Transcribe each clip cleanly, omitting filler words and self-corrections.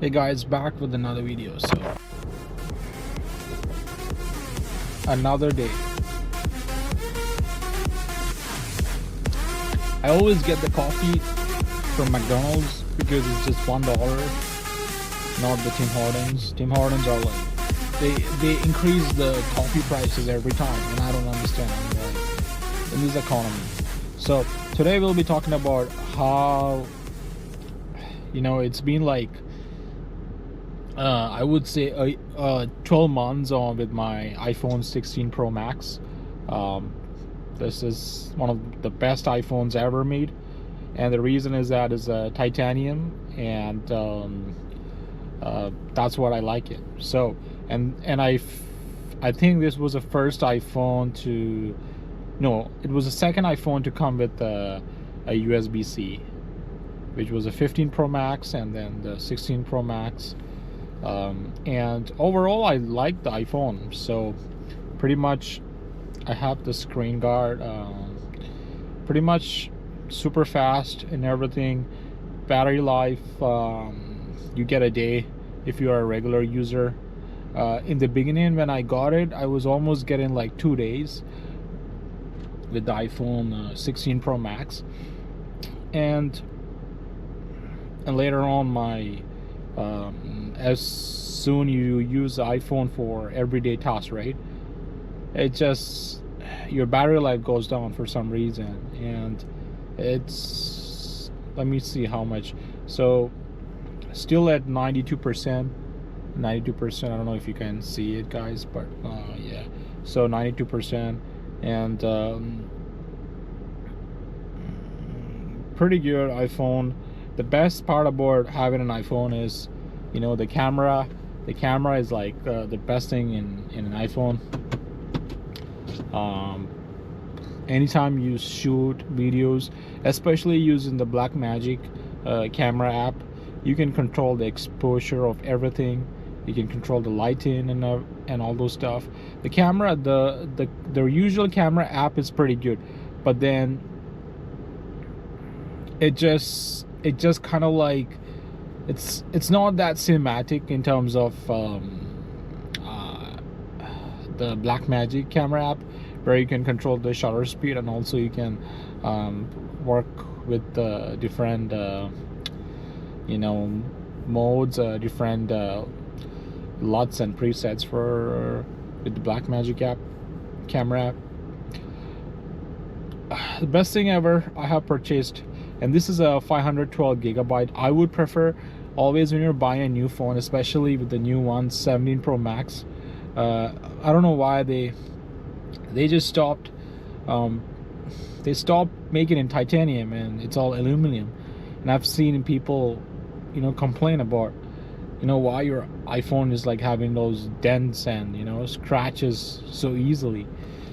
Hey guys, back with another video. So another day. I always get the coffee from McDonald's because it's just $1, not the Tim Hortons. Tim Hortons are like they increase the coffee prices every time, and I don't understand in this economy. So today we'll be talking about how it's been like I would say 12 months on with my iPhone 16 Pro Max. This is one of the best iPhones ever made, and the reason is that is titanium, and that's what I like it. So and I think this was the first iPhone to it was the second iPhone to come with a USB-C, which was a 15 Pro Max and then the 16 Pro Max. And overall I like the iPhone. So pretty much I have the screen guard, pretty much super fast and everything. Battery life, you get a day if you are a regular user. In the beginning when I got it, I was almost getting like 2 days with the iPhone 16 Pro Max, and later on my as soon you use the iPhone for everyday tasks, right, it just your battery life goes down for some reason, and it's, let me see how much. So still at 92%. I don't know if you can see it, guys, but yeah, so 92%, and pretty good iPhone. The best part about having an iPhone is, the camera. The camera is like the best thing in an iPhone. Anytime you shoot videos, especially using the Blackmagic camera app, you can control the exposure of everything. You can control the lighting and all those stuff. The camera, the usual camera app is pretty good, but then it just kind of like it's not that cinematic in terms of the Blackmagic camera app, where you can control the shutter speed, and also you can work with the different modes, different LUTs and presets for with the Blackmagic app camera app. The best thing ever I have purchased, and this is a 512 gigabyte. I would prefer always when you're buying a new phone, especially with the new one 17 Pro Max. I don't know why they just stopped. They stopped making it in titanium and it's all aluminum. And I've seen people, complain about, why your iPhone is like having those dents and scratches so easily.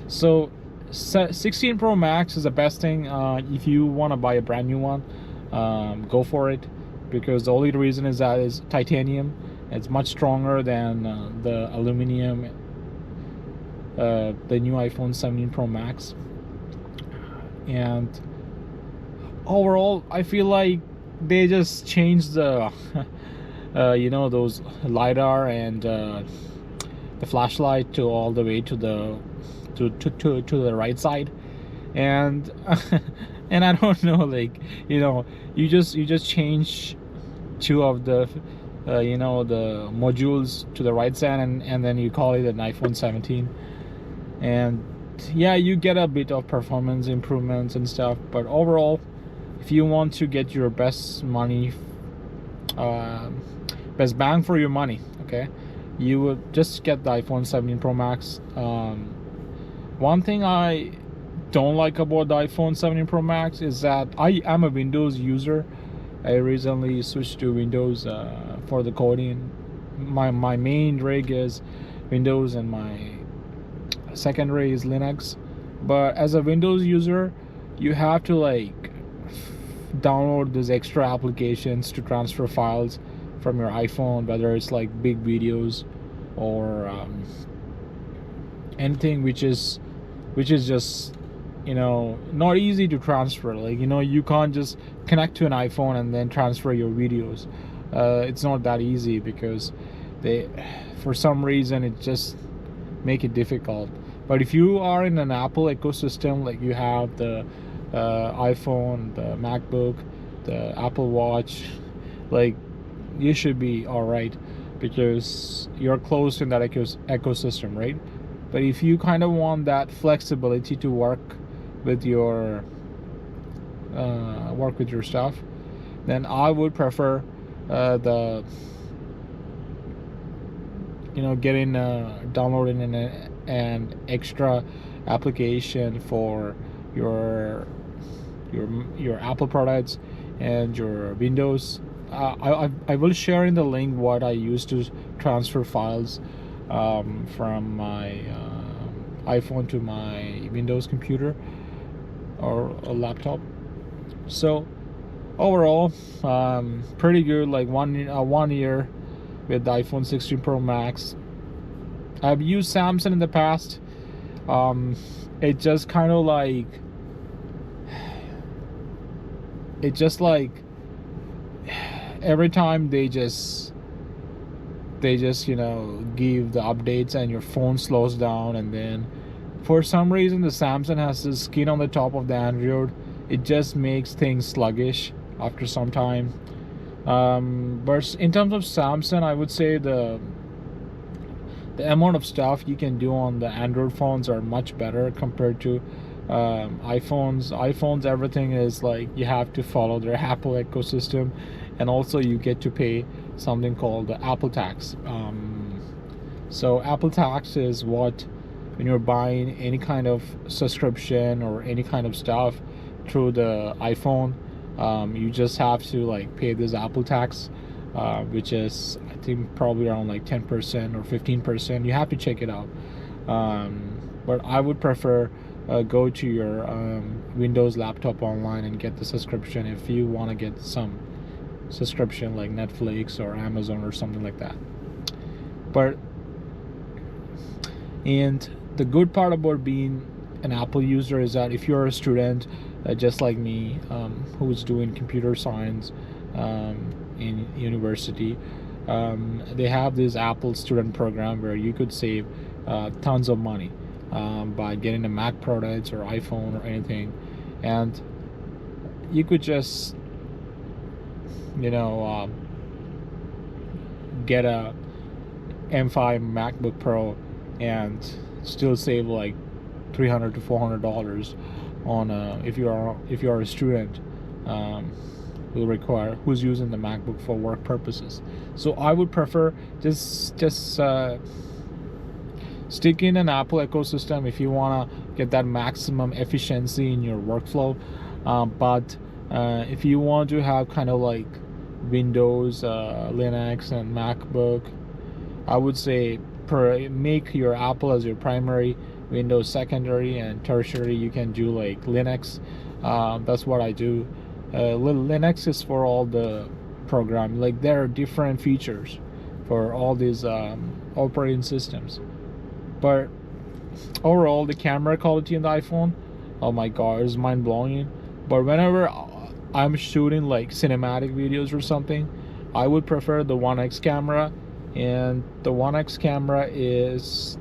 So 16 Pro Max is the best thing. If you want to buy a brand new one, go for it, because the only reason is that it's titanium. It's much stronger than the aluminum, the new iPhone 17 Pro Max. And overall I feel like they just changed the those LiDAR and the flashlight to all the way to the to the right side, and and I don't know, like, you just change two of the the modules to the right side, and then you call it an iPhone 17, and yeah, you get a bit of performance improvements and stuff. But overall, if you want to get your best best bang for your money, okay, you would just get the iPhone 17 Pro Max. One thing I don't like about the iPhone 17 Pro Max is that I am a Windows user. I recently switched to Windows for the coding. My main rig is Windows and my secondary is Linux. But as a Windows user, you have to like download these extra applications to transfer files from your iPhone, whether it's like big videos or anything which is just not easy to transfer. Like, you can't just connect to an iPhone and then transfer your videos it's not that easy, because they, for some reason, it just make it difficult. But if you are in an Apple ecosystem, like you have the iPhone, the MacBook, the Apple Watch, like you should be all right, because you're close in that ecosystem, right? But if you kind of want that flexibility to work with your stuff, then I would prefer the getting downloading an extra application for your Apple products and your Windows. I will share in the link what I use to transfer files from my iPhone to my Windows computer or a laptop. So overall, pretty good. Like 1 year with the iPhone 16 Pro Max. I've used Samsung in the past. It just kind of like, every time they just give the updates and your phone slows down, and then for some reason the Samsung has this skin on the top of the Android. It just makes things sluggish after some time. But in terms of Samsung, I would say the amount of stuff you can do on the Android phones are much better compared to iPhones. Everything is like, you have to follow their Apple ecosystem, and also you get to pay something called the Apple tax. So Apple tax is what, when you're buying any kind of subscription or any kind of stuff through the iPhone, you just have to like pay this Apple tax, which is, I think, probably around like 10% or 15%. You have to check it out. But I would prefer go to your Windows laptop online and get the subscription if you want to get some subscription like Netflix or Amazon or something like that. And the good part about being an Apple user is that if you're a student, just like me, who's doing computer science in university, they have this Apple student program where you could save tons of money by getting a Mac products or iPhone or anything, and you could just get a M5 MacBook Pro and still save like $300 to $400 on if you are a student who's using the MacBook for work purposes. So I would prefer just stick in an Apple ecosystem if you want to get that maximum efficiency in your workflow. But if you want to have kind of like Windows, Linux, and MacBook, I would say make your Apple as your primary, Windows secondary, and tertiary you can do like Linux. That's what I do. Linux is for all the program. Like, there are different features for all these operating systems. But overall, the camera quality in the iPhone, oh my god, is mind-blowing. But whenever I'm shooting like cinematic videos or something, I would prefer the 1X camera. And the 1X camera is,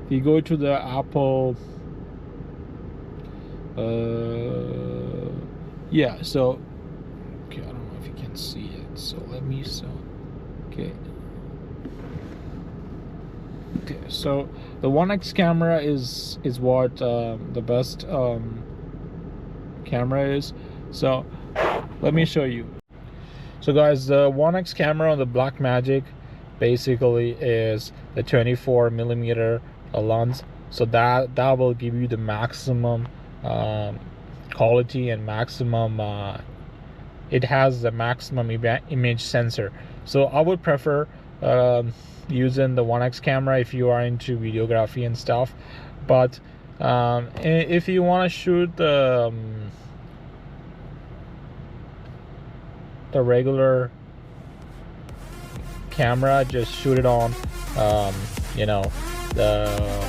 if you go to the Apple, yeah, so okay, I don't know if you can see it, so okay, so the 1X camera is what the best camera is. So let me show you. So guys, the 1X camera on the Blackmagic basically is the 24mm lens. So that will give you the maximum quality and maximum it has the maximum image sensor. So I would prefer using the 1X camera if you are into videography and stuff. But if you want to shoot the regular camera, just shoot it on the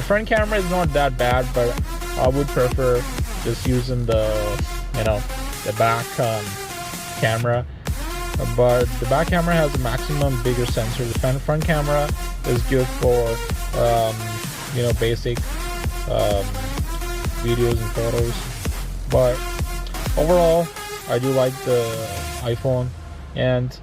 front camera is not that bad, but I would prefer just using the the back camera, but the back camera has a maximum bigger sensor. The front camera is good for basic videos and photos, but overall I do like the iPhone. And